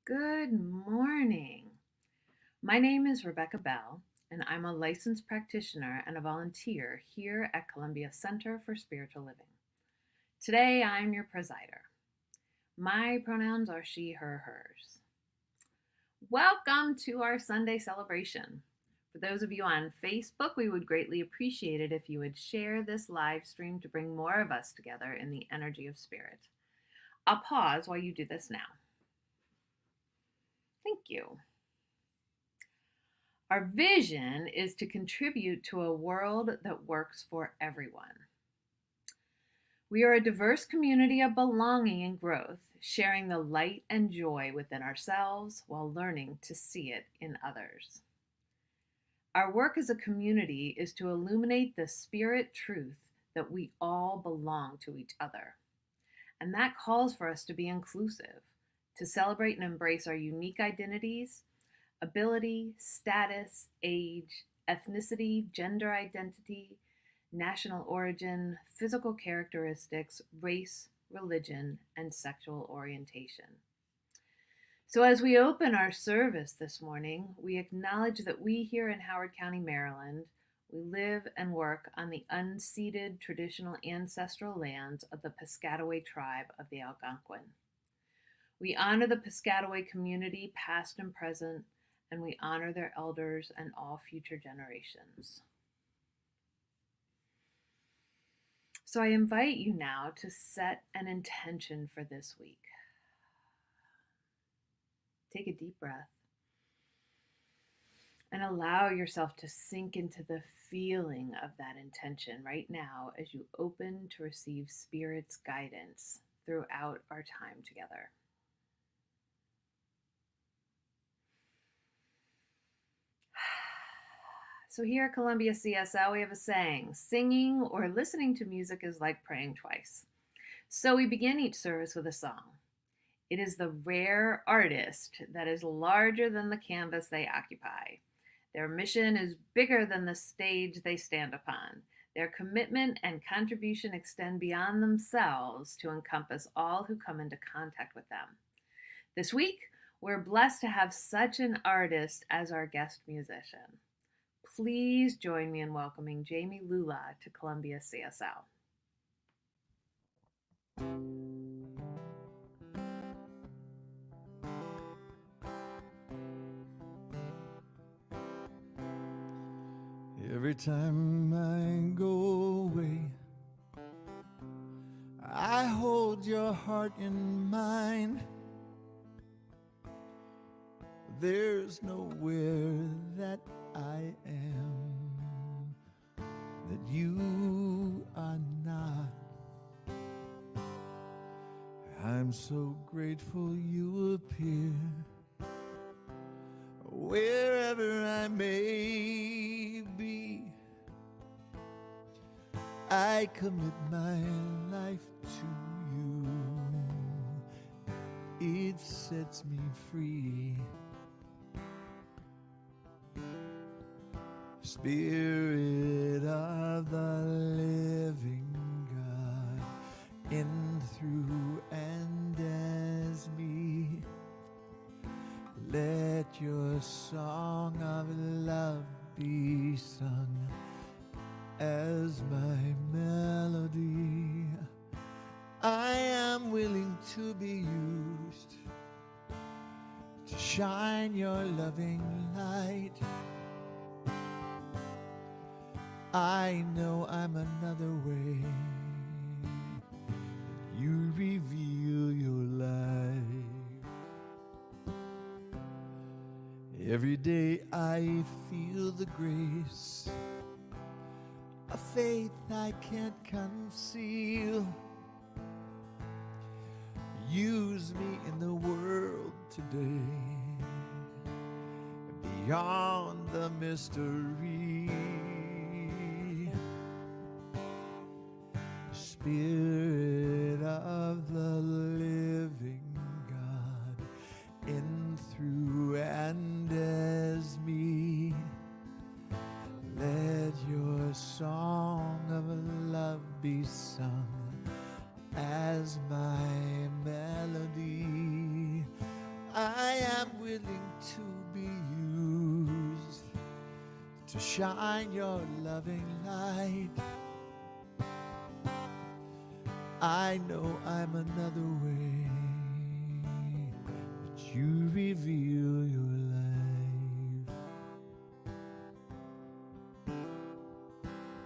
Good morning. My name is Rebecca Bell, and I'm a licensed practitioner and a volunteer here at Columbia Center for Spiritual Living. Today, I'm your presider. My pronouns are she, her, hers. Welcome to our Sunday celebration. For those of you on Facebook, we would greatly appreciate it if you would share this live stream to bring more of us together in the energy of spirit. I'll pause while you do this now. Thank you. Our vision is to contribute to a world that works for everyone. We are a diverse community of belonging and growth, sharing the light and joy within ourselves while learning to see it in others. Our work as a community is to illuminate the spirit truth that we all belong to each other. And that calls for us to be inclusive, to celebrate and embrace our unique identities, ability, status, age, ethnicity, gender identity, national origin, physical characteristics, race, religion, and sexual orientation. So as we open our service this morning, we acknowledge that we here in Howard County, Maryland, we live and work on the unceded traditional ancestral lands of the Piscataway tribe of the Algonquin. We honor the Piscataway community, past and present, and we honor their elders and all future generations. So I invite you now to set an intention for this week. Take a deep breath and allow yourself to sink into the feeling of that intention right now as you open to receive Spirit's guidance throughout our time together. So here at Columbia CSL, we have a saying, singing or listening to music is like praying twice. So we begin each service with a song. It is the rare artist that is larger than the canvas they occupy. Their mission is bigger than the stage they stand upon. Their commitment and contribution extend beyond themselves to encompass all who come into contact with them. This week, we're blessed to have such an artist as our guest musician. Please join me in welcoming Jamie Lula to Columbia CSL. Every time I go away, I hold your heart in mine. There's nowhere that I am that you are not. I'm so grateful you appear wherever I may be. I commit my life to you. It sets me free. Spirit of the living God, in, through, and as me, let your song of love be sung as my melody. I am willing to be used to shine your loving light. I know I'm another way. You reveal your life. Every day I feel the grace, a faith I can't conceal. Use me in the world today, beyond the mystery. Spirit of the living God, in, through, and as me, let your song of love be sung as my melody. I am willing to be used to shine your loving light. I know I'm another way, but you reveal your life.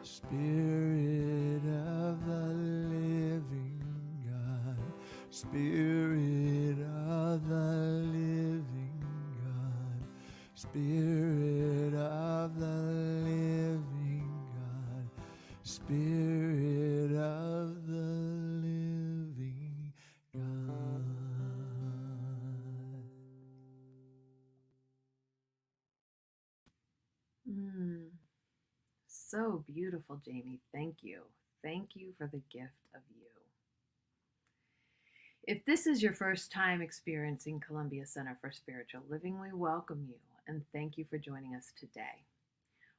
Spirit of the living God, Spirit of the living God, Spirit of the living God, Spirit of the living God. So beautiful, Jamie. Thank you. Thank you for the gift of you. If this is your first time experiencing Columbia Center for Spiritual Living, we welcome you and thank you for joining us today.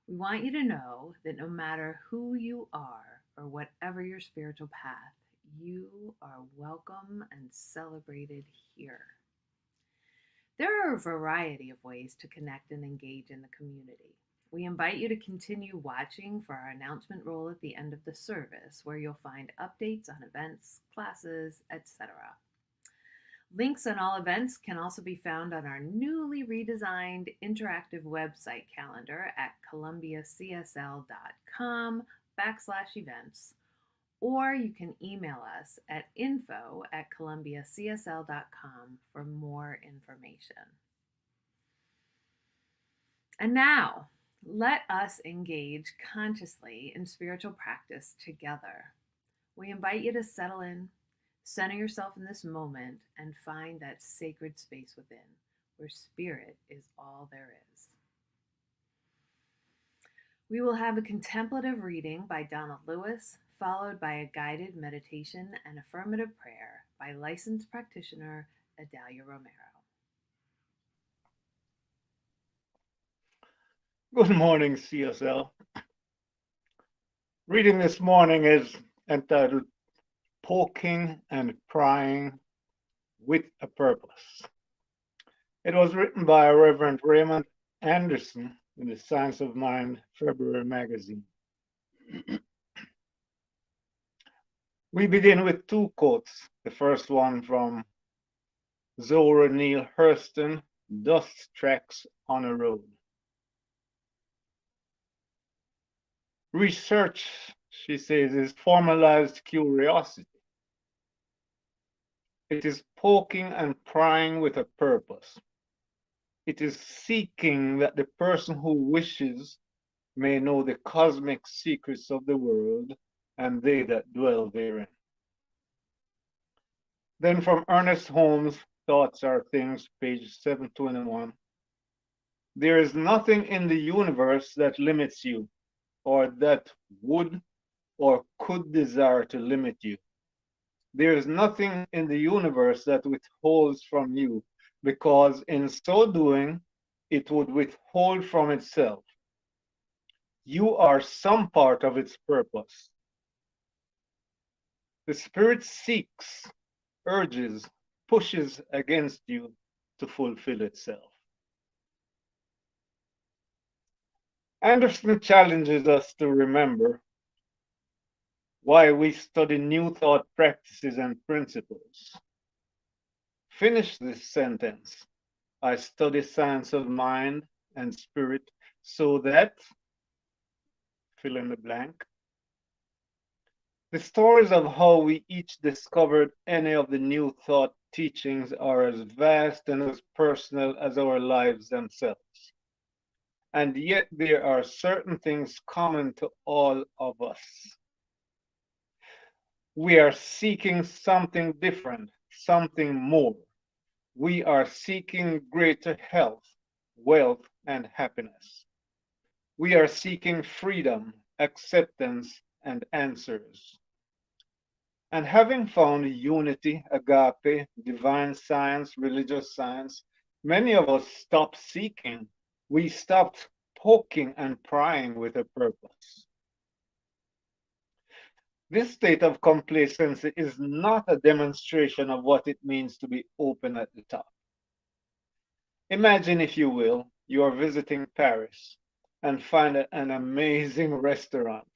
We want you to know that no matter who you are or whatever your spiritual path, you are welcome and celebrated here. There are a variety of ways to connect and engage in the community. We invite you to continue watching for our announcement roll at the end of the service, where you'll find updates on events, classes, etc. Links on all events can also be found on our newly redesigned interactive website calendar at columbiacsl.com/events, or you can email us at info@columbiacsl.com for more information. And now, let us engage consciously in spiritual practice together. We invite you to settle in, center yourself in this moment, and find that sacred space within, where spirit is all there is. We will have a contemplative reading by Donald Lewis, followed by a guided meditation and affirmative prayer by licensed practitioner Adalia Romero. Good morning, CSL. Reading this morning is entitled Poking and Prying with a Purpose. It was written by Reverend Raymond Anderson in the Science of Mind February magazine. We begin with two quotes. The first one from Zora Neale Hurston, Dust Tracks on a Road. Research, she says, is formalized curiosity. It is poking and prying with a purpose. It is seeking that the person who wishes may know the cosmic secrets of the world and they that dwell therein. Then from Ernest Holmes' Thoughts Are Things, page 721. There is nothing in the universe that limits you, or that would or could desire to limit you. There is nothing in the universe that withholds from you, because in so doing, it would withhold from itself. You are some part of its purpose. The Spirit seeks, urges, pushes against you to fulfill itself. Anderson challenges us to remember why we study New Thought practices and principles. Finish this sentence. I study science of mind and spirit so that, fill in the blank. The stories of how we each discovered any of the New Thought teachings are as vast and as personal as our lives themselves. And yet there are certain things common to all of us. We are seeking something different, something more. We are seeking greater health, wealth, and happiness. We are seeking freedom, acceptance, and answers. And having found unity, agape, divine science, religious science, many of us stopped seeking. We stopped poking and prying with a purpose. This state of complacency is not a demonstration of what it means to be open at the top. Imagine, if you will, you are visiting Paris and find an amazing restaurant.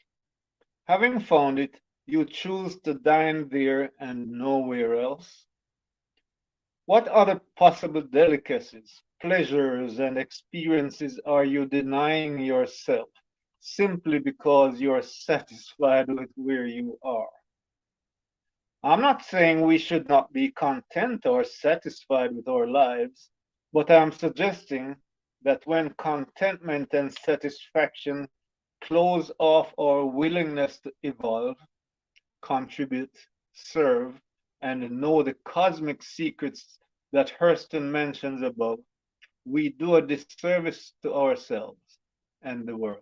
Having found it, you choose to dine there and nowhere else. What other possible delicacies, pleasures, and experiences are you denying yourself simply because you are satisfied with where you are? I'm not saying we should not be content or satisfied with our lives, but I'm suggesting that when contentment and satisfaction close off our willingness to evolve, contribute, serve, and know the cosmic secrets that Hurston mentions above, we do a disservice to ourselves and the world.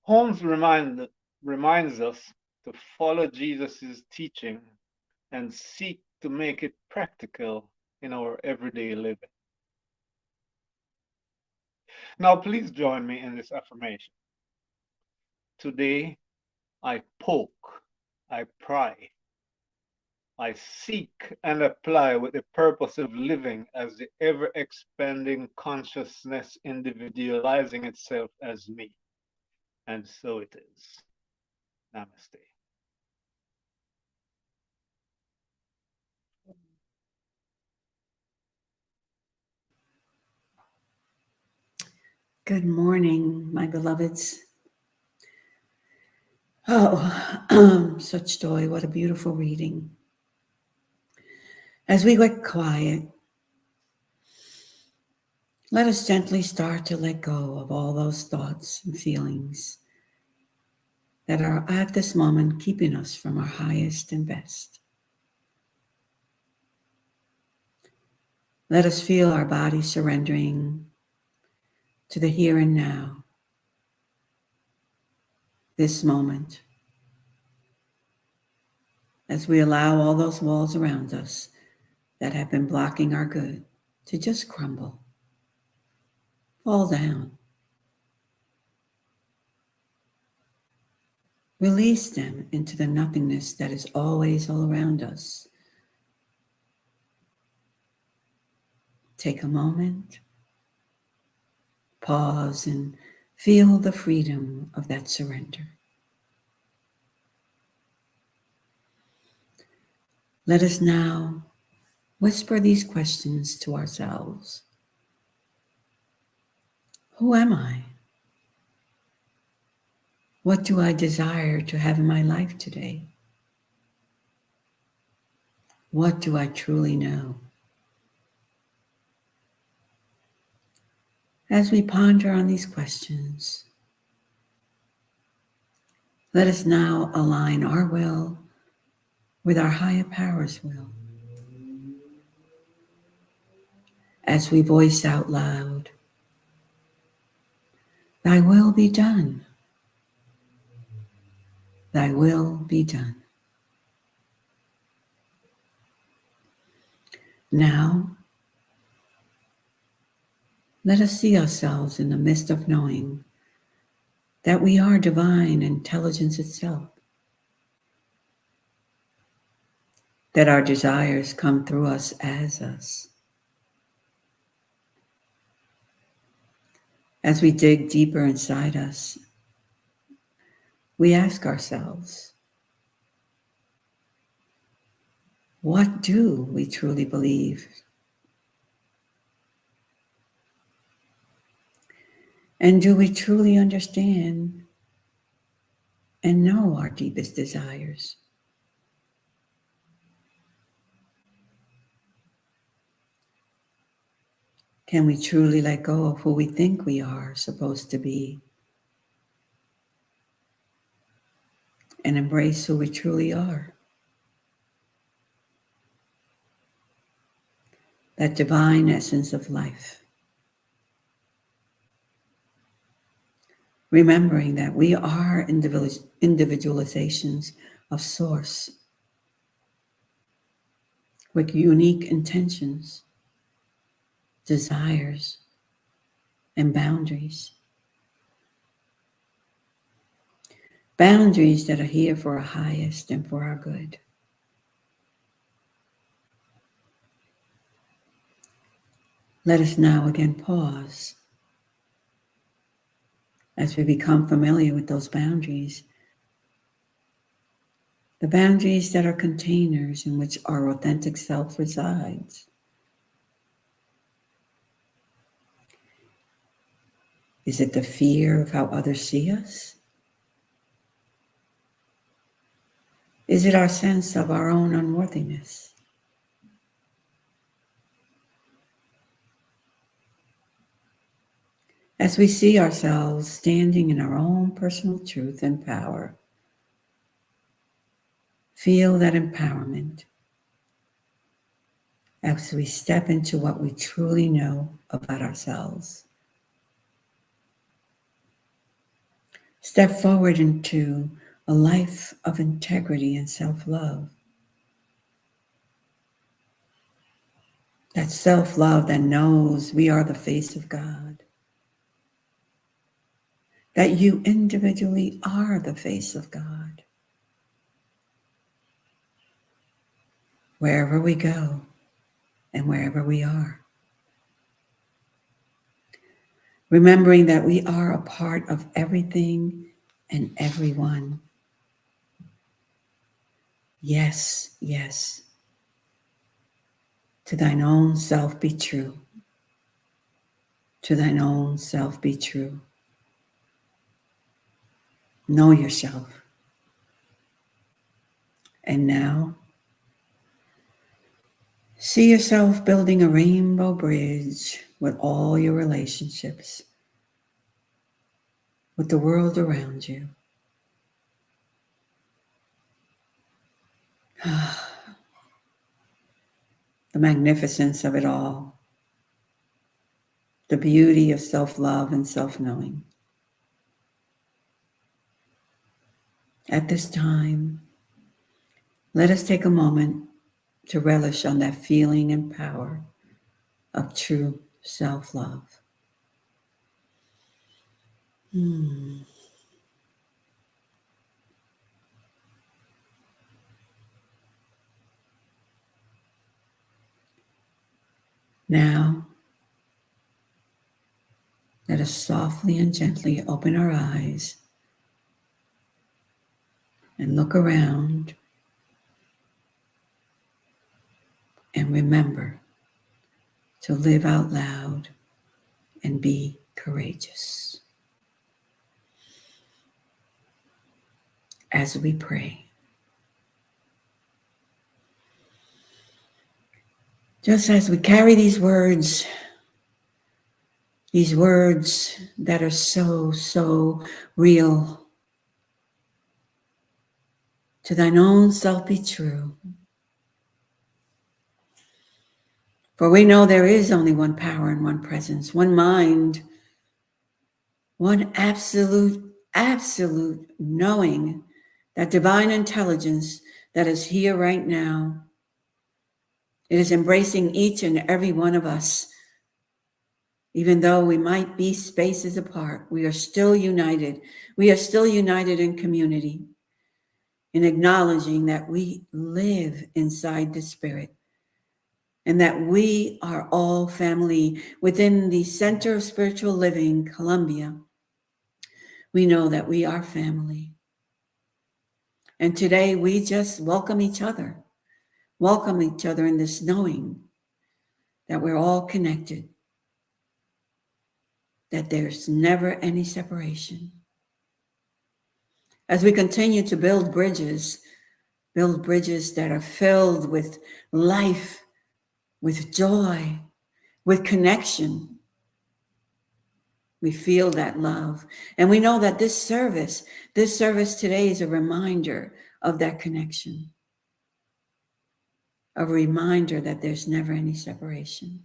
Holmes reminds us to follow Jesus' teaching and seek to make it practical in our everyday living. Now, please join me in this affirmation. Today, I poke, I pry, I seek and apply with the purpose of living as the ever expanding consciousness individualizing itself as me. And so it is. Namaste. Good morning, my beloveds. Oh, such joy. What a beautiful reading. As we get quiet, let us gently start to let go of all those thoughts and feelings that are at this moment keeping us from our highest and best. Let us feel our body surrendering to the here and now, this moment, as we allow all those walls around us that have been blocking our good to just crumble, fall down. Release them into the nothingness that is always all around us. Take a moment, pause, and feel the freedom of that surrender. Let us now whisper these questions to ourselves. Who am I? What do I desire to have in my life today? What do I truly know? As we ponder on these questions, let us now align our will with our higher power's will. As we voice out loud, "Thy will be done. Thy will be done." Now, let us see ourselves in the midst of knowing that we are divine intelligence itself, that our desires come through us as us. As we dig deeper inside us, we ask ourselves, what do we truly believe? And do we truly understand and know our deepest desires? Can we truly let go of who we think we are supposed to be and embrace who we truly are? That divine essence of life. Remembering that we are individualizations of Source with unique intentions, desires, and boundaries. Boundaries that are here for our highest and for our good. Let us now again pause as we become familiar with those boundaries. The boundaries that are containers in which our authentic self resides. Is it the fear of how others see us? Is it our sense of our own unworthiness? As we see ourselves standing in our own personal truth and power, feel that empowerment as we step into what we truly know about ourselves. Step forward into a life of integrity and self-love. That self-love that knows we are the face of God. That you individually are the face of God. Wherever we go and wherever we are. Remembering that we are a part of everything and everyone. Yes, yes. To thine own self be true. To thine own self be true. Know yourself. And now, see yourself building a rainbow bridge with all your relationships, with the world around you. The magnificence of it all. The beauty of self-love and self-knowing. At this time, let us take a moment to relish on that feeling and power of true self-love. Now, let us softly and gently open our eyes and look around and remember to live out loud and be courageous. As we pray, just as we carry these words that are so, so real. To thine own self be true. For we know there is only one power and one presence, one mind, one absolute knowing, that divine intelligence that is here right now. It is embracing each and every one of us. Even though we might be spaces apart, we are still united. We are still united in community, in acknowledging that we live inside the Spirit and that we are all family within the Center of Spiritual Living, Columbia. We know that we are family. And today we just welcome each other in this knowing that we're all connected, that there's never any separation. As we continue to build bridges that are filled with life, with joy, with connection, we feel that love. And we know that this service today is a reminder of that connection, a reminder that there's never any separation,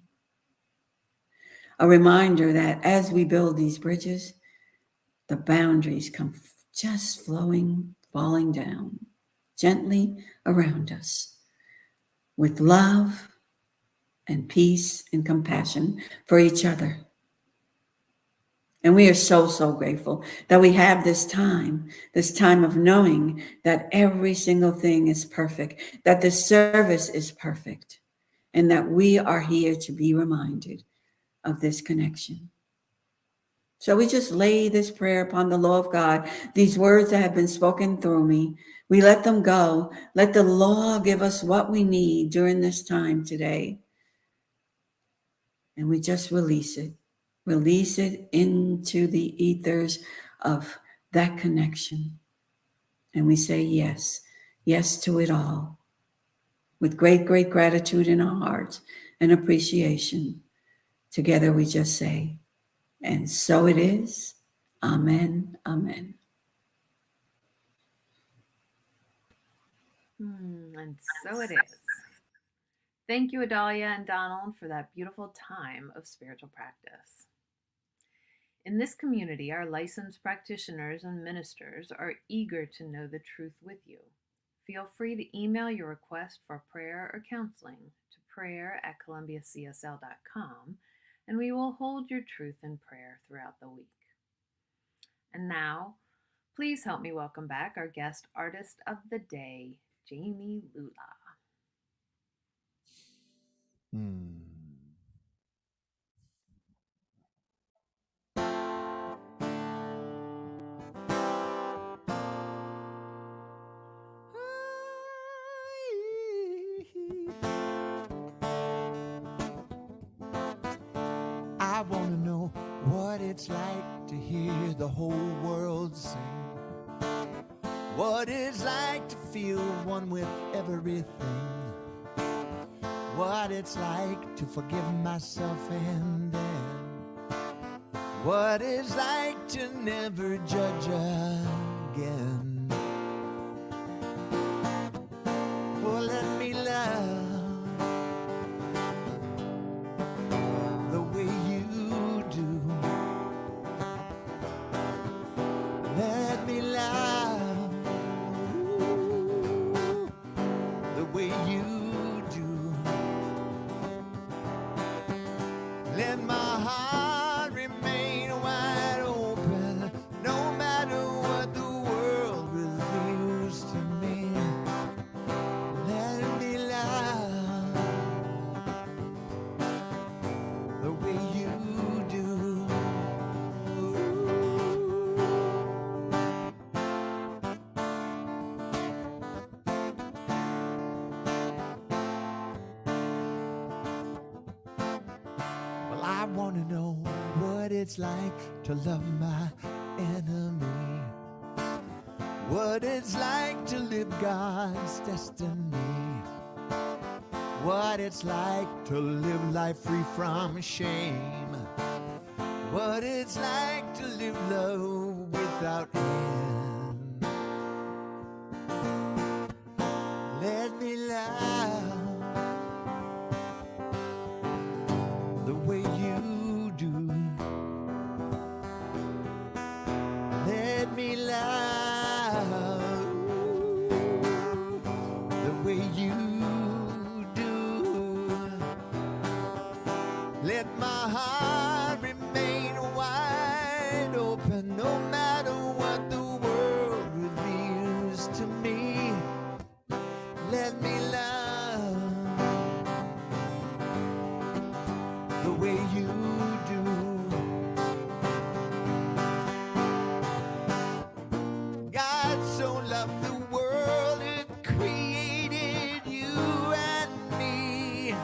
a reminder that as we build these bridges, the boundaries come just falling down gently around us with love and peace and compassion for each other. And we are so, so grateful that we have this time of knowing that every single thing is perfect, that the service is perfect, and that we are here to be reminded of this connection. So we just lay this prayer upon the law of God, these words that have been spoken through me. We let them go. Let the law give us what we need during this time today. And we just release it. Release it into the ethers of that connection. And we say yes, yes to it all. With great, great gratitude in our hearts and appreciation. Together we just say, and so it is. Amen. Amen. And so it is. Thank you, Adalia and Donald, for that beautiful time of spiritual practice. In this community, our licensed practitioners and ministers are eager to know the truth with you. Feel free to email your request for prayer or counseling to prayer@columbiacsl.com, and we will hold your truth in prayer throughout the week. And now, please help me welcome back our guest artist of the day, Jamie Lula. I want to know what it's like to hear the whole world sing. What it's like to feel one with everything. What it's like to forgive myself and then. What it's like to never judge again. Well, let me love the way you do. Let me love the way you do. Let my heart remain wide open, no matter what the world reveals to me. Let me love the way you do. Well, I want to know what it's like to love my enemy. What it's like to live God's destiny. What it's like to live life free from shame. What it's like to live love without end. Let me love the way you do. Let me love the way you do. Let my heart remain wide open, no matter what the world reveals to me. Let me love the way you do. God so loved the world, it created you and me,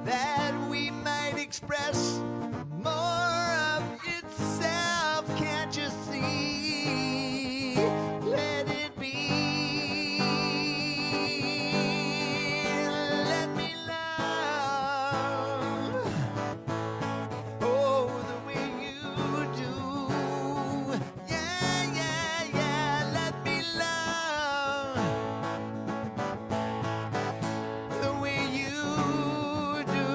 that we might express more of itself. Can't you see? Let it be. Let me love, oh, the way you do. Yeah, yeah, yeah. Let me love the way you do.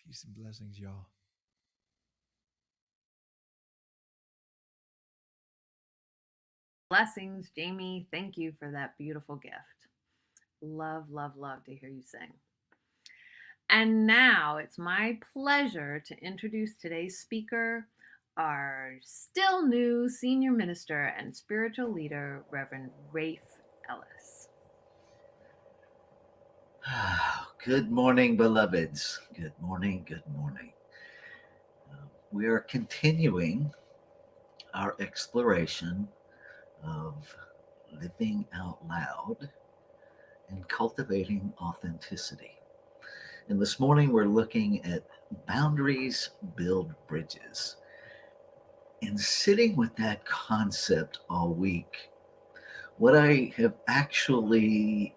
Peace and blessings, y'all. Blessings, Jamie. Thank you for that beautiful gift. Love, love, love to hear you sing. And now it's my pleasure to introduce today's speaker, our still new senior minister and spiritual leader, Reverend Rafe Ellis. Good morning, beloveds. Good morning. Good morning. We are continuing our exploration of living out loud and cultivating authenticity. And this morning we're looking at boundaries build bridges. And sitting with that concept all week, what I have actually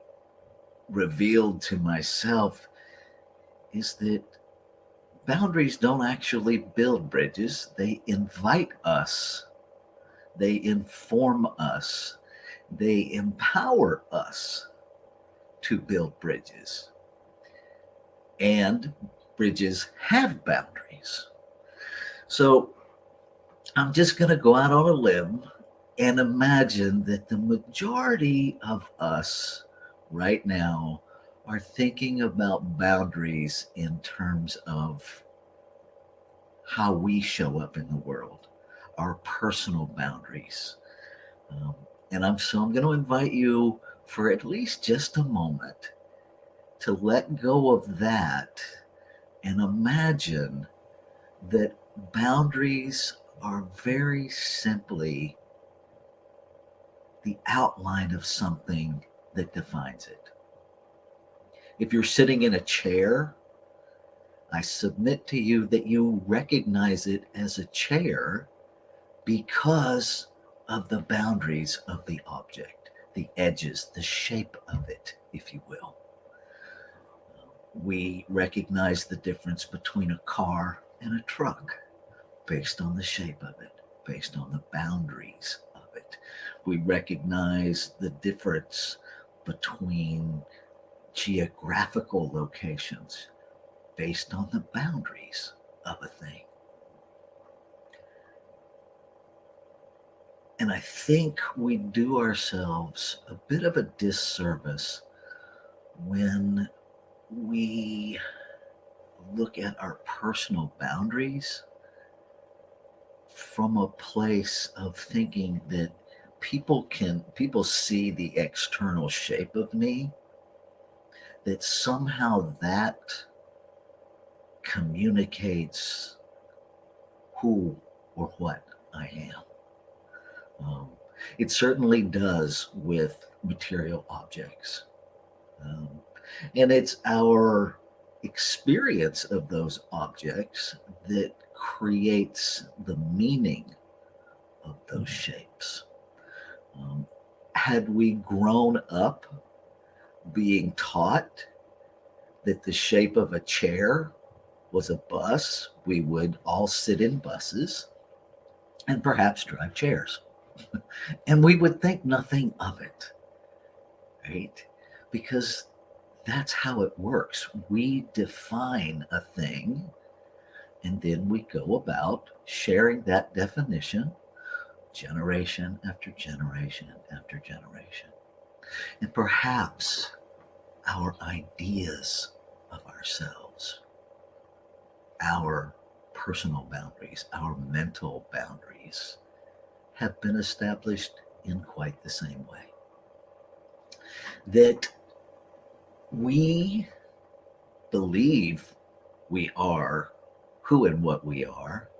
revealed to myself is that boundaries don't actually build bridges. They invite us, they inform us, they empower us to build bridges. And bridges have boundaries. So I'm just going to go out on a limb and imagine that the majority of us right now are thinking about boundaries in terms of how we show up in the world, our personal boundaries. And I'm going to invite you for at least just a moment to let go of that and imagine that boundaries are very simply the outline of something that defines it. If you're sitting in a chair, I submit to you that you recognize it as a chair because of the boundaries of the object, the edges, the shape of it, if you will. We recognize the difference between a car and a truck based on the shape of it, based on the boundaries of it. We recognize the difference between geographical locations based on the boundaries of a thing. And I think we do ourselves a bit of a disservice when we look at our personal boundaries from a place of thinking that people see the external shape of me, that somehow that communicates who or what I am. It certainly does with material objects. And it's our experience of those objects that creates the meaning of those shapes. Had we grown up being taught that the shape of a chair was a bus, we would all sit in buses and perhaps drive chairs. And we would think nothing of it, right? Because that's how it works. We define a thing and then we go about sharing that definition generation after generation after generation. And perhaps our ideas of ourselves, our personal boundaries, our mental boundaries have been established in quite the same way. That we believe we are who and what we are,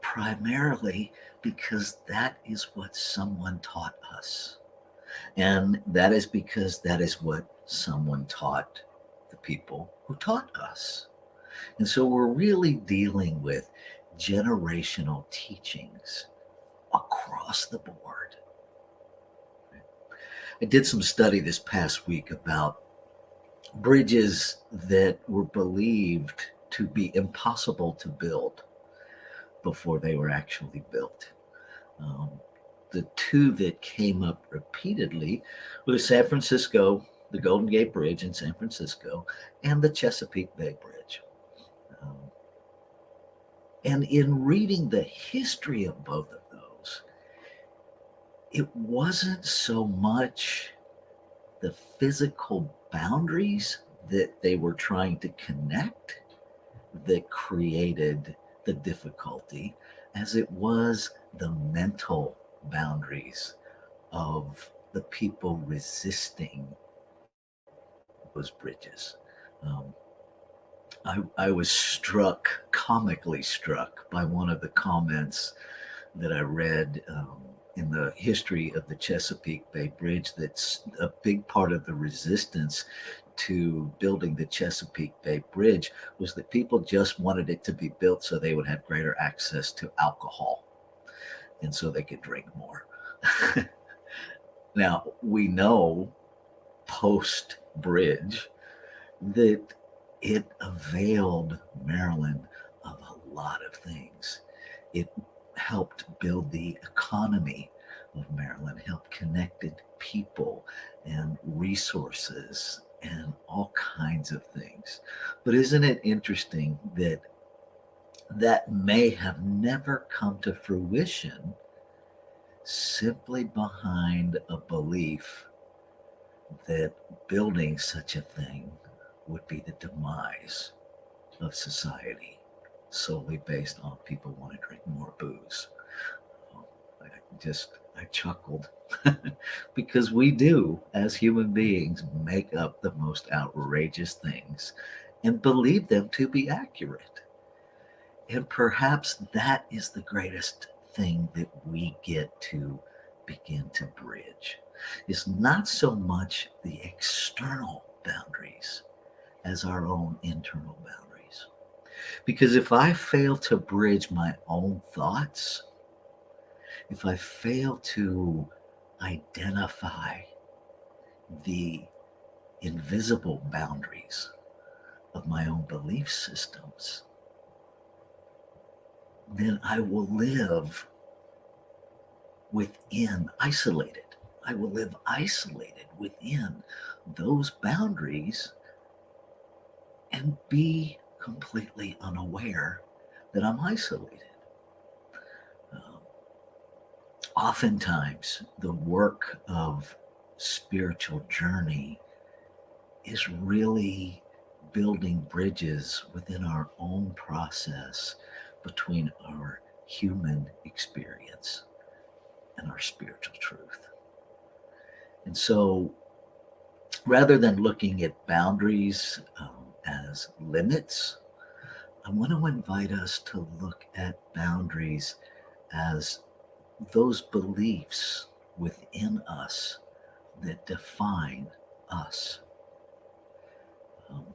primarily because that is what someone taught us. And that is because that is what someone taught the people who taught us. And so we're really dealing with generational teachings across the board. I did some study this past week about bridges that were believed to be impossible to build before they were actually built. The two that came up repeatedly were San Francisco, the Golden Gate Bridge in San Francisco, and the Chesapeake Bay Bridge. Um, and in reading the history of both of those, it wasn't so much the physical boundaries that they were trying to connect that created the difficulty as it was the mental boundaries of the people resisting those bridges. Um, I was struck, comically struck, by one of the comments that I read in the history of the Chesapeake Bay Bridge. That's a big part of the resistance to building the Chesapeake Bay Bridge was that people just wanted it to be built so they would have greater access to alcohol and so they could drink more. Now, we know post bridge that it availed Maryland of a lot of things. It helped build the economy of Maryland, helped connected people and resources and all kinds of things. But isn't it interesting that that may have never come to fruition simply behind a belief that building such a thing would be the demise of society solely based on people want to drink more booze. I chuckled because we do, as human beings, make up the most outrageous things and believe them to be accurate. And perhaps that is the greatest thing that we get to begin to bridge. Is not so much the external boundaries as our own internal boundaries. Because if I fail to bridge my own thoughts, if I fail to identify the invisible boundaries of my own belief systems, then I will live within, isolated. I will live isolated within those boundaries and be completely unaware that I'm isolated. Um, Oftentimes, the work of spiritual journey is really building bridges within our own process between our human experience and our spiritual truth. And so, rather than looking at boundaries as limits, I want to invite us to look at boundaries as those beliefs within us that define us. Um,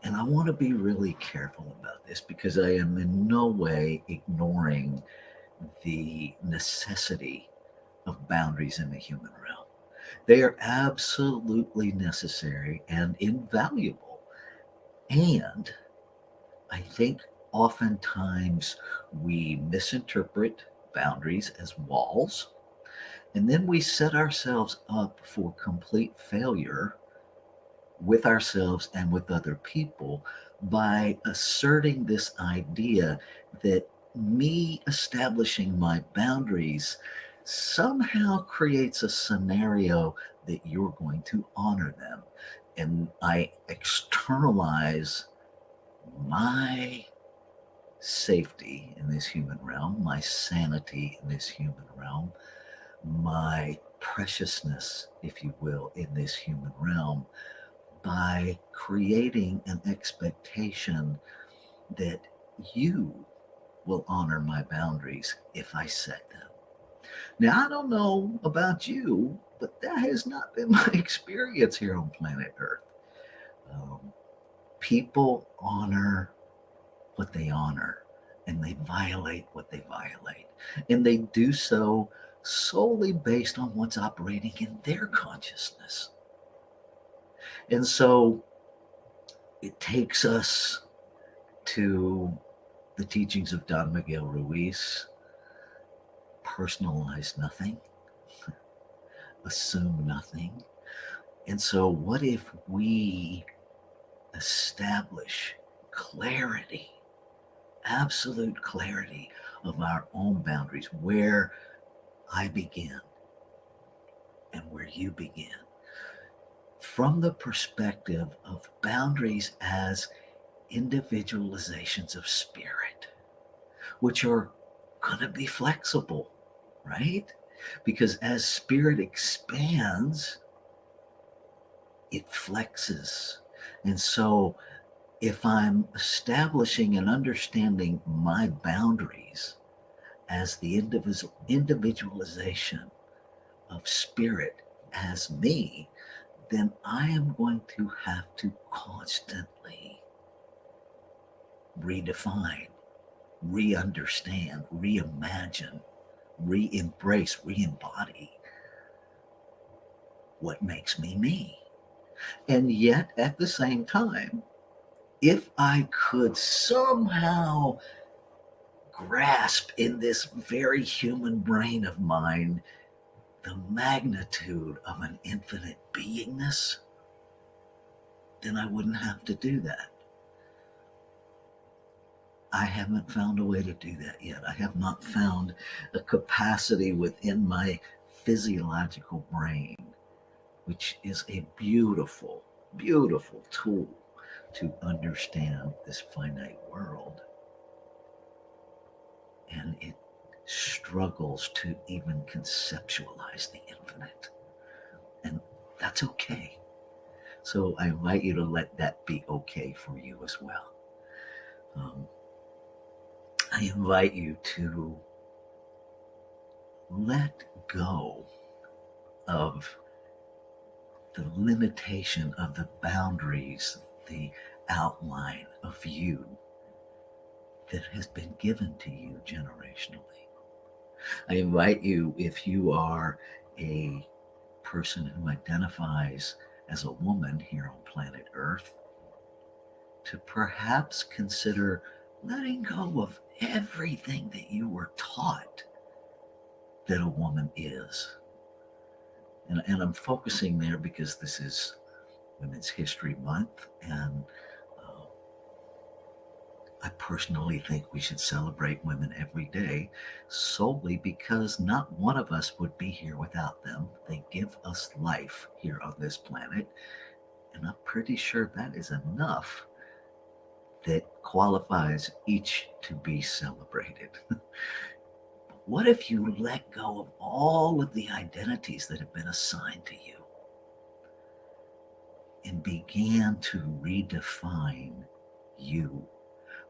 and I want to be really careful about this because I am in no way ignoring the necessity of boundaries in the human realm. They are absolutely necessary and invaluable. And I think oftentimes we misinterpret boundaries as walls, and then we set ourselves up for complete failure with ourselves and with other people by asserting this idea that me establishing my boundaries somehow creates a scenario that you're going to honor them. And I externalize my safety in this human realm, my sanity in this human realm, my preciousness, if you will, in this human realm by creating an expectation that you will honor my boundaries if I set them. Now, I don't know about you, but that has not been my experience here on planet Earth. Um, People honor what they honor and they violate what they violate. And they do so solely based on what's operating in their consciousness. And so it takes us to the teachings of Don Miguel Ruiz: personalize nothing, assume nothing. And so, what if we establish clarity, absolute clarity of our own boundaries, where I begin and where you begin, from the perspective of boundaries as individualizations of spirit, which are going to be flexible, right? Because as spirit expands, it flexes. And so if I'm establishing and understanding my boundaries as the individualization of spirit as me, then I am going to have to constantly redefine, re-understand, reimagine, re-embrace, re-embody what makes me me. And yet, at the same time, if I could somehow grasp in this very human brain of mine the magnitude of an infinite beingness, then I wouldn't have to do that. I haven't found a way to do that yet. I have not found a capacity within my physiological brain, which is a beautiful, beautiful tool to understand this finite world. And it struggles to even conceptualize the infinite. And that's okay. So I invite you to let that be okay for you as well. I invite you to let go of the limitation of the boundaries, the outline of you that has been given to you generationally. I invite you, if you are a person who identifies as a woman here on planet Earth, to perhaps consider letting go of everything that you were taught that a woman is. And I'm focusing there because this is Women's History Month, and I personally think we should celebrate women every day, solely because not one of us would be here without them. They give us life here on this planet, and I'm pretty sure that is enough that qualifies each to be celebrated. What if you let go of all of the identities that have been assigned to you and began to redefine you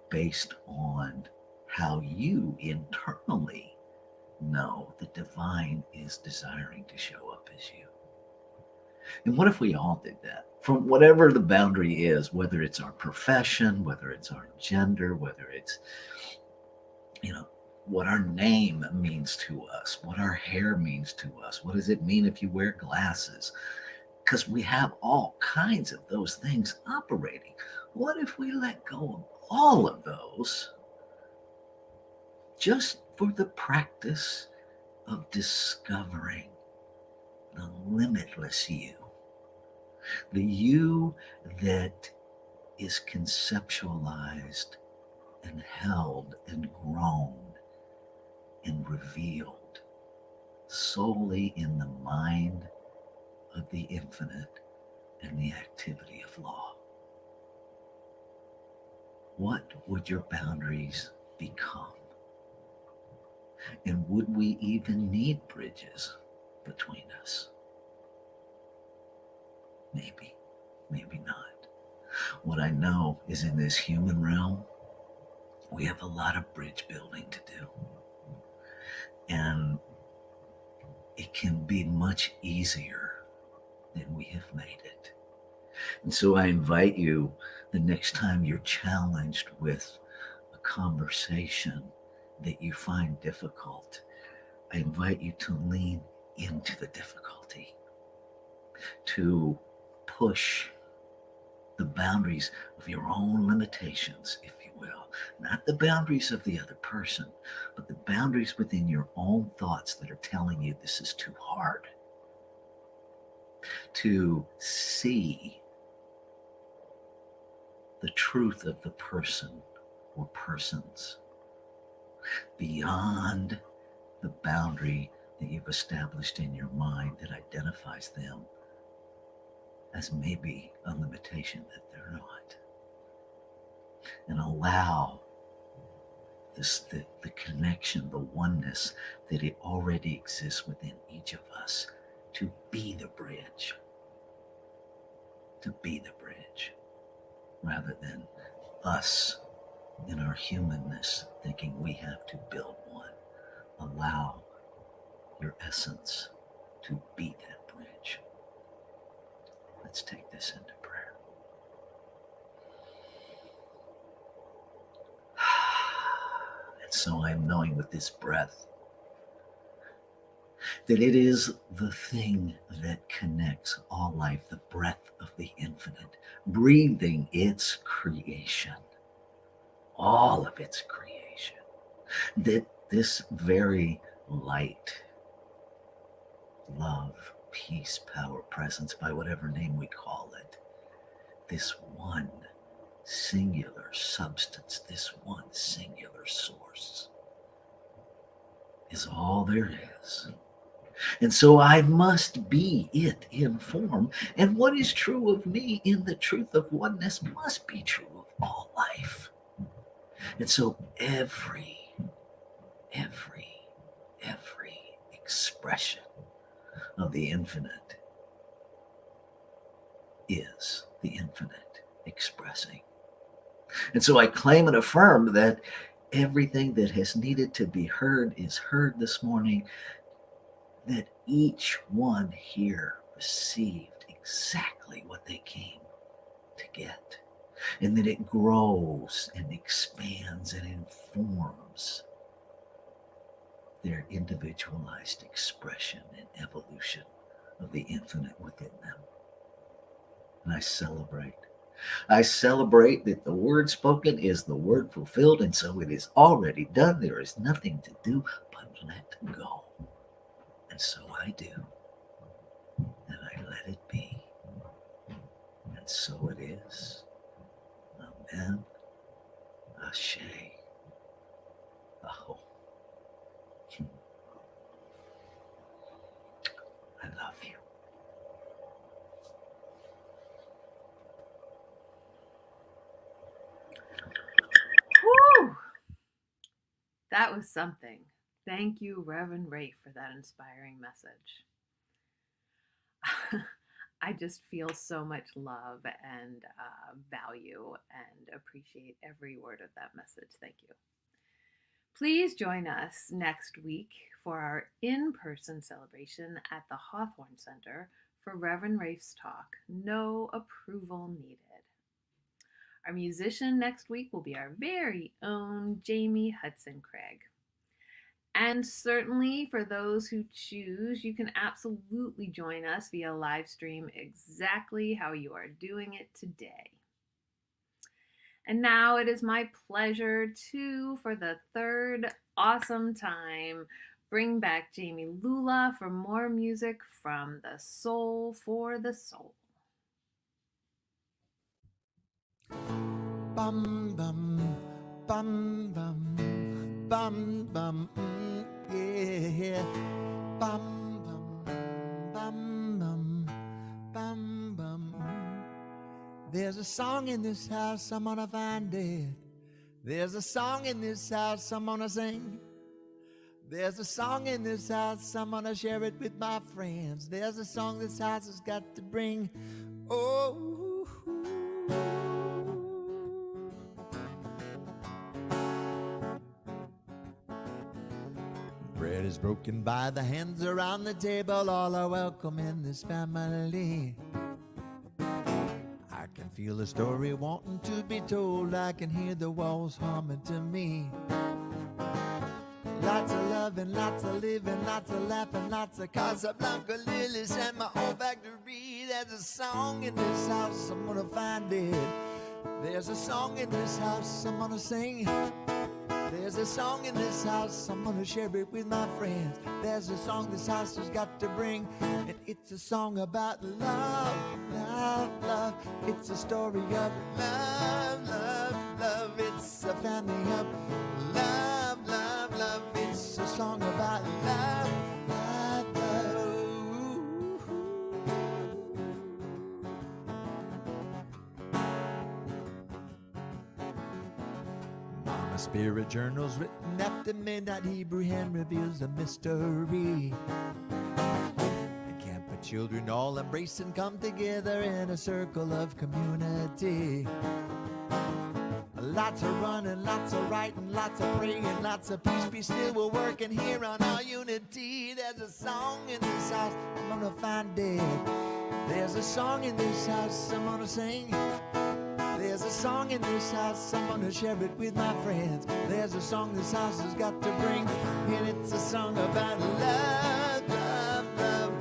based on how you internally know the divine is desiring to show up as you? And what if we all did that? From whatever the boundary is, whether it's our profession, whether it's our gender, whether it's, what our name means to us, what our hair means to us, what does it mean if you wear glasses? Because we have all kinds of those things operating. What if we let go of all of those just for the practice of discovering the limitless you, the you that is conceptualized and held and grown and revealed solely in the mind of the infinite and the activity of law? What would your boundaries become? And would we even need bridges between us? Maybe, maybe not. What I know is in this human realm, we have a lot of bridge building to do. And it can be much easier than we have made it. And so I invite you, the next time you're challenged with a conversation that you find difficult, I invite you to lean into the difficulty, to push the boundaries of your own limitations, if you will, not the boundaries of the other person, but the boundaries within your own thoughts that are telling you this is too hard. To see the truth of the person or persons beyond the boundary that you've established in your mind that identifies them as maybe a limitation that they're not. And allow the connection, the oneness that it already exists within each of us to be the bridge. To be the bridge, rather than us in our humanness thinking we have to build one. Allow your essence to be that bridge. Let's take this into prayer. And so I'm knowing with this breath that it is the thing that connects all life, the breath of the infinite, breathing its creation, all of its creation, that this very light, love, peace, power, presence, by whatever name we call it, this one singular substance, this one singular source is all there is. And so I must be it in form. And what is true of me in the truth of oneness must be true of all life. And so every expression of the infinite is the infinite expressing. And so I claim and affirm that everything that has needed to be heard is heard this morning, that each one here received exactly what they came to get, and that it grows and expands and informs their individualized expression and evolution of the infinite within them. And I celebrate that the word spoken is the word fulfilled, and so it is already done. There is nothing to do but let go. And so I do, and I let it be. And so it is. Amen. Ashe. Aho. I love you. Woo! That was something. Thank you, Reverend Rafe, for that inspiring message. I just feel so much love and value and appreciate every word of that message. Thank you. Please join us next week for our in-person celebration at the Hawthorne Center for Reverend Rafe's talk, No Approval Needed. Our musician next week will be our very own Jamie Hudson Craig. And certainly for those who choose, you can absolutely join us via live stream exactly how you are doing it today. And now it is my pleasure to, for the third awesome time, bring back Jamie Lula for more music from the Soul for the Soul. Bum bum bum bum bum bum yeah. Bum bum bum bum bum bum. There's a song in this house, I'm gonna find it. There's a song in this house, I'm gonna sing. There's a song in this house, I'm gonna share it with my friends. There's a song this house has got to bring. Oh. Bread is broken by the hands around the table. All are welcome in this family. I can feel the story wanting to be told. I can hear the walls humming to me. Lots of loving, lots of living, lots of laughing, lots of Casablanca lilies and my own factory. There's a song in this house, I'm gonna find it. There's a song in this house, I'm gonna sing. There's a song in this house, I'm gonna share it with my friends. There's a song this house has got to bring, and it's a song about love, love, love. It's a story of love, love, love. It's a family of love, love, love. It's a song about love, love, love. Mama Spirit journals written after midnight. Hebrew hand reveals a mystery. And camp of children all embrace and come together in a circle of community. Lots of running, lots of writing, lots of praying, lots of peace. Be still, we're working here on our unity. There's a song in this house, I'm gonna find it. There's a song in this house, I'm gonna sing. There's a song in this house, I'm gonna share it with my friends. There's a song this house has got to bring, and it's a song about love, love, love.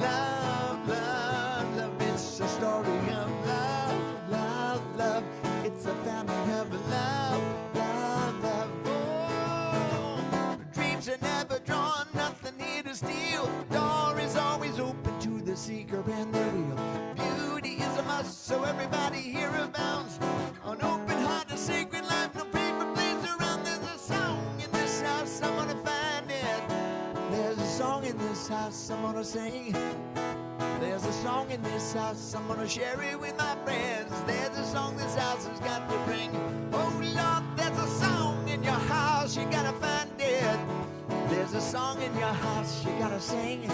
Love, love, love. It's a story of love, love, love. It's a family of love, love, love. Oh, dreams are never drawn, nothing here to steal. Door is always open to the seeker and the real. Beauty is a must, so everybody here abounds. An open heart, a sacred life, no paper planes around. There's a song in this house, I'm gonna find it. There's a song in this house, I'm gonna sing. There's a song in this house, I'm gonna share it with my friends. There's a song this house has got to bring. Oh Lord, there's a song in your house, you gotta find it. There's a song in your house, you gotta sing.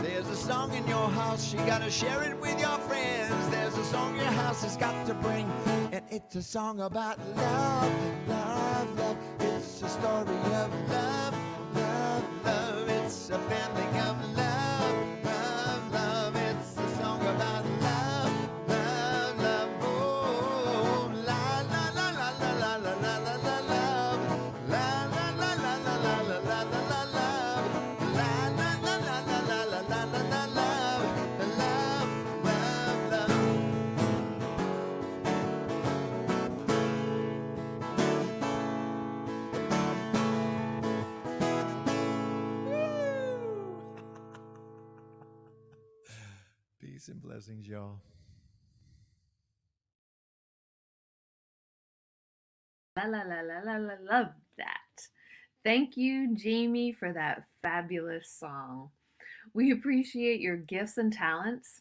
There's a song in your house, you gotta share it with your friends. There's a song your house has got to bring, and it's a song about love, love, love. It's a story of love, love, love. It's a family of love, love, love. It's a song about love, love, love. Oh, la la la la la la la la la la love. La la la la la la la la la la love. La la la la la la la la la la love. Love, love, love. Peace and blessings, y'all. La la la la la la, love that. Thank you, Jamie, for that fabulous song. We appreciate your gifts and talents.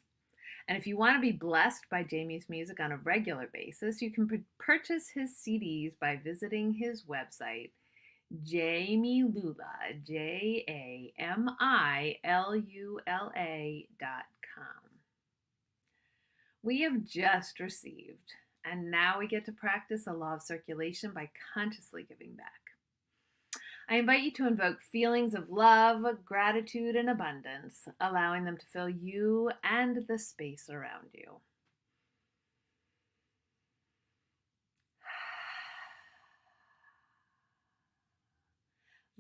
And if you want to be blessed by Jamie's music on a regular basis, you can purchase his CDs by visiting his website, JamiLula, JamiLula.com. We have just received, and now we get to practice the law of circulation by consciously giving back. I invite you to invoke feelings of love, gratitude, and abundance, allowing them to fill you and the space around you.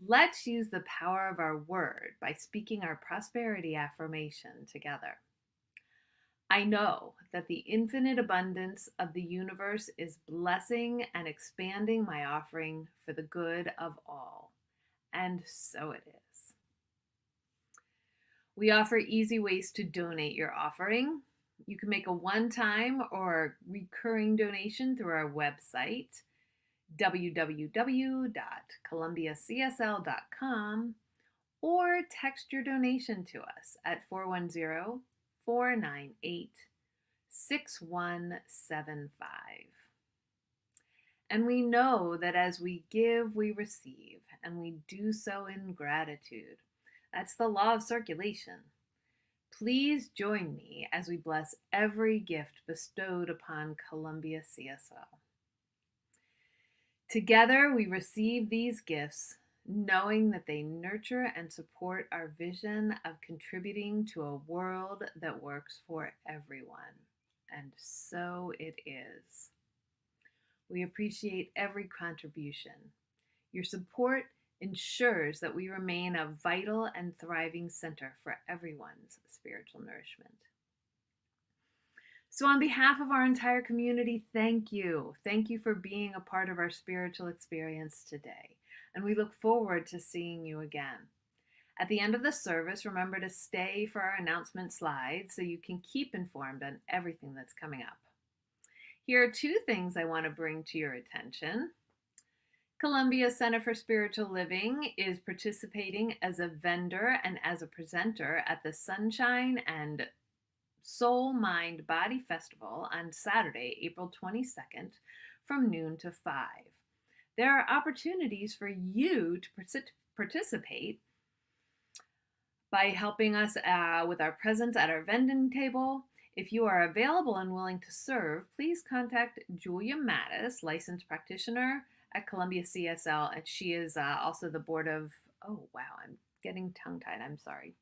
Let's use the power of our word by speaking our prosperity affirmation together. I know that the infinite abundance of the universe is blessing and expanding my offering for the good of all. And so it is. We offer easy ways to donate your offering. You can make a one-time or recurring donation through our website, www.columbiacsl.com, or text your donation to us at 410-498-6175. And we know that as we give, we receive, and we do so in gratitude. That's the law of circulation. Please join me as we bless every gift bestowed upon Columbia CSL. Together, we receive these gifts, knowing that they nurture and support our vision of contributing to a world that works for everyone. And so it is. We appreciate every contribution. Your support ensures that we remain a vital and thriving center for everyone's spiritual nourishment. So, on behalf of our entire community, thank you. Thank you for being a part of our spiritual experience today. And we look forward to seeing you again. At the end of the service, remember to stay for our announcement slides so you can keep informed on everything that's coming up. Here are two things I want to bring to your attention. Columbia Center for Spiritual Living is participating as a vendor and as a presenter at the Sunshine and Soul, Mind, Body Festival on Saturday, April 22nd from noon to 5. There are opportunities for you to participate by helping us with our presence at our vending table. If you are available and willing to serve, please contact Julia Mattis, licensed practitioner at Columbia CSL, and she is also the board of, I'm getting tongue-tied, I'm sorry.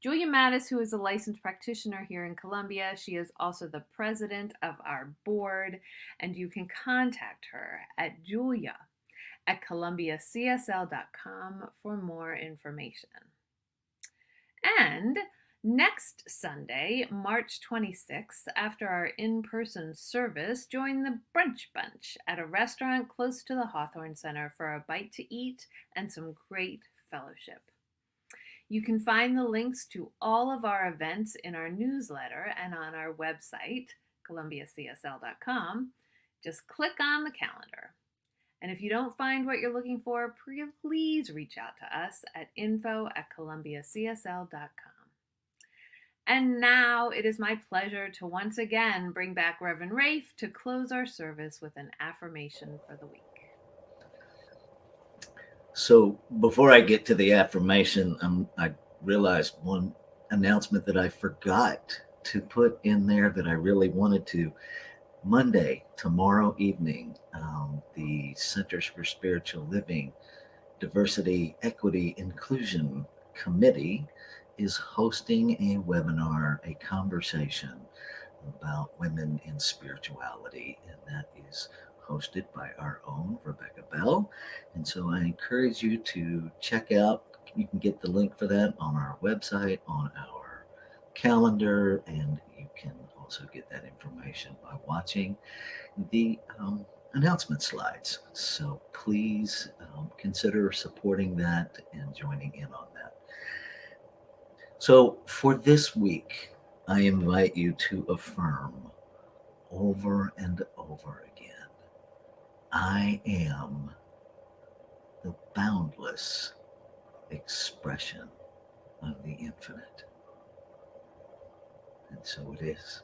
Julia Mattis, who is a licensed practitioner here in Columbia, she is also the president of our board, and you can contact her at julia@columbiacsl.com for more information. And next Sunday, March 26th, after our in-person service, join the Brunch Bunch at a restaurant close to the Hawthorne Center for a bite to eat and some great fellowship. You can find the links to all of our events in our newsletter and on our website, columbiacsl.com. Just click on the calendar. And if you don't find what you're looking for, please reach out to us at info@columbiacsl.com. And now it is my pleasure to once again bring back Reverend Rafe to close our service with an affirmation for the week. So before I get to the affirmation, I realized one announcement that I forgot to put in there that I really wanted to. Monday, tomorrow evening, the Centers for Spiritual Living Diversity, Equity, Inclusion Committee is hosting a webinar, a conversation about women in spirituality, and that is hosted by our own Rebecca Bell. And so I encourage you to check out, you can get the link for that on our website, on our calendar, and you can also get that information by watching the announcement slides. So please consider supporting that and joining in on that. So for this week, I invite you to affirm over and over again, I am the boundless expression of the infinite. And so it is.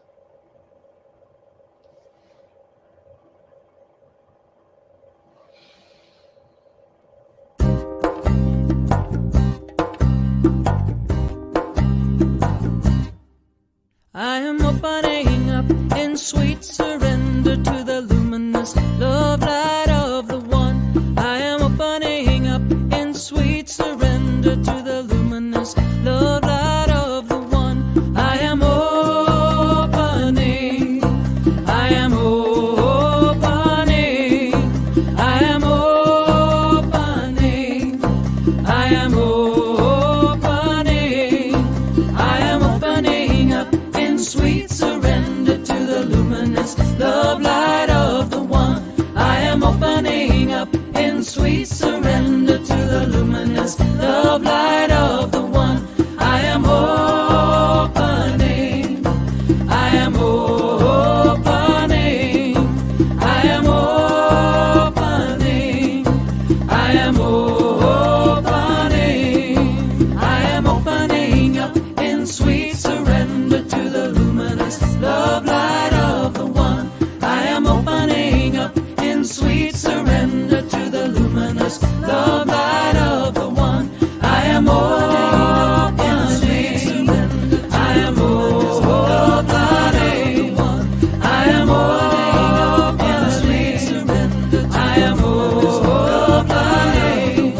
I am opening up in sweet surrender to the luminous love light of the One. I am opening up in sweet surrender to the luminous love light of the One. I am opening, I am opening, I am opening, I am opening, I am opening up in sweet surrender to the luminous love light of the One. I am opening up in sweet surrender to the luminous love light of the One. I am opening, I am opening, I am opening, I am opening, I am opening up in sweet surrender to the luminous love light of the One. I am opening up in sweet surrender to the luminous love light of the One. I am opening, I am opening, I am opening, I am opening,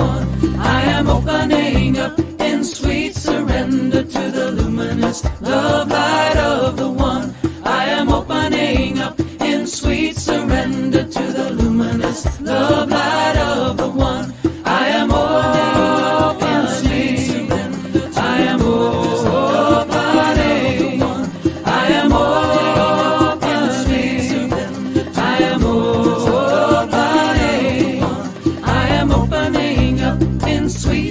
I am opening up in sweet surrender to the luminous love light of the One. I am opening up in sweet surrender to the luminous love light of the One. I am in sweet